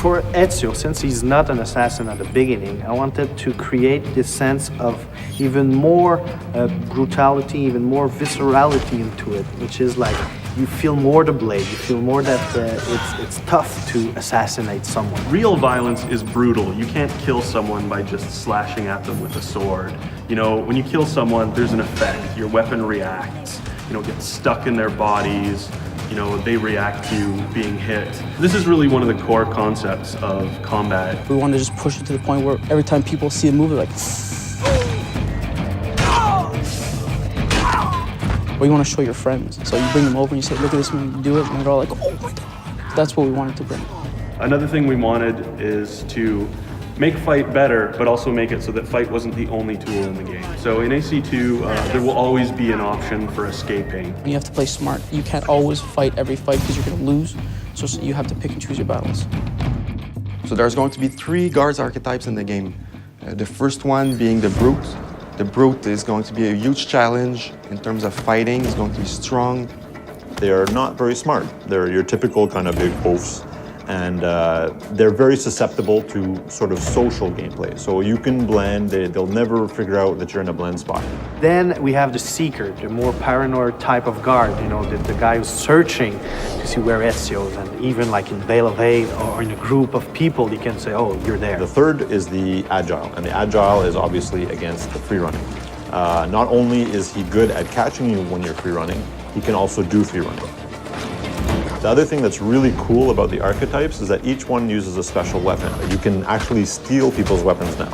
For Ezio, since he's not an assassin at the beginning, I wanted to create this sense of even more brutality, even more viscerality into it, which is like you feel more the blade, you feel more that it's tough to assassinate someone. Real violence is brutal. You can't kill someone by just slashing at them with a sword. You know, when you kill someone, there's an effect. Your weapon reacts, you know, gets stuck in their bodies. You know, they react to you being hit. This is really one of the core concepts of combat. We wanted to just push it to the point where every time people see a move, they're like, well, you want to show your friends. So you bring them over and you say, look at this when you do it, and they're all like, oh my God. That's what we wanted to bring. Another thing we wanted is to make fight better, but also make it so that fight wasn't the only tool in the game. So in AC2, there will always be an option for escaping. You have to play smart. You can't always fight every fight because you're going to lose. So you have to pick and choose your battles. So there's going to be 3 guards archetypes in the game. The first one being the Brute. The Brute is going to be a huge challenge in terms of fighting. It's going to be strong. They are not very smart. They're your typical kind of big oafs. And they're very susceptible to sort of social gameplay. So you can blend, they'll never figure out that you're in a blend spot. Then we have the Seeker, the more paranoid type of guard, you know, the guy who's searching to see where Ezio is, and even like in Veil of Hate or in a group of people, you can say, oh, you're there. The third is the Agile, and the Agile is obviously against the free running. Not only is he good at catching you when you're free running, he can also do free running. The other thing that's really cool about the archetypes is that each one uses a special weapon. You can actually steal people's weapons now.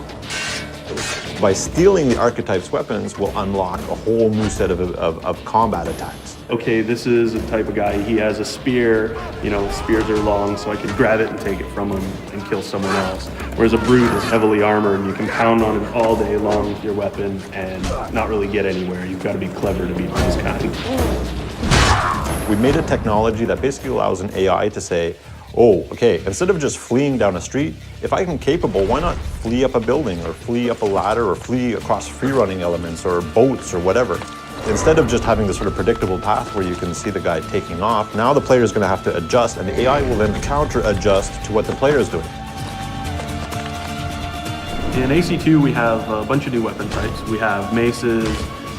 By stealing the archetypes' weapons will unlock a whole new set of combat attacks. Okay, this is a type of guy, he has a spear, you know, spears are long, so I could grab it and take it from him and kill someone else. Whereas a Brute is heavily armored, you can pound on it all day long with your weapon and not really get anywhere. You've got to be clever to beat this kind. We made a technology that basically allows an AI to say, oh, okay, instead of just fleeing down a street, if I'm capable, why not flee up a building or flee up a ladder or flee across free running elements or boats or whatever? Instead of just having this sort of predictable path where you can see the guy taking off, now the player is going to have to adjust, and the AI will then counter adjust to what the player is doing. In AC2, we have a bunch of new weapon types. We have maces,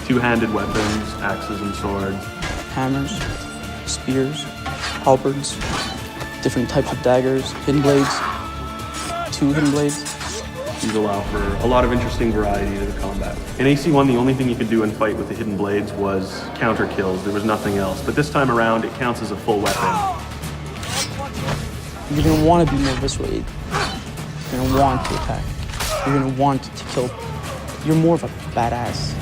two-handed weapons, axes and swords. Hammers, spears, halberds, different types of daggers, hidden blades, 2 hidden blades. These allow for a lot of interesting variety to the combat. In AC1, the only thing you could do in fight with the hidden blades was counter kills. There was nothing else. But this time around, it counts as a full weapon. You're going to want to be more visceral. You're going to want to attack. You're going to want to kill. You're more of a badass.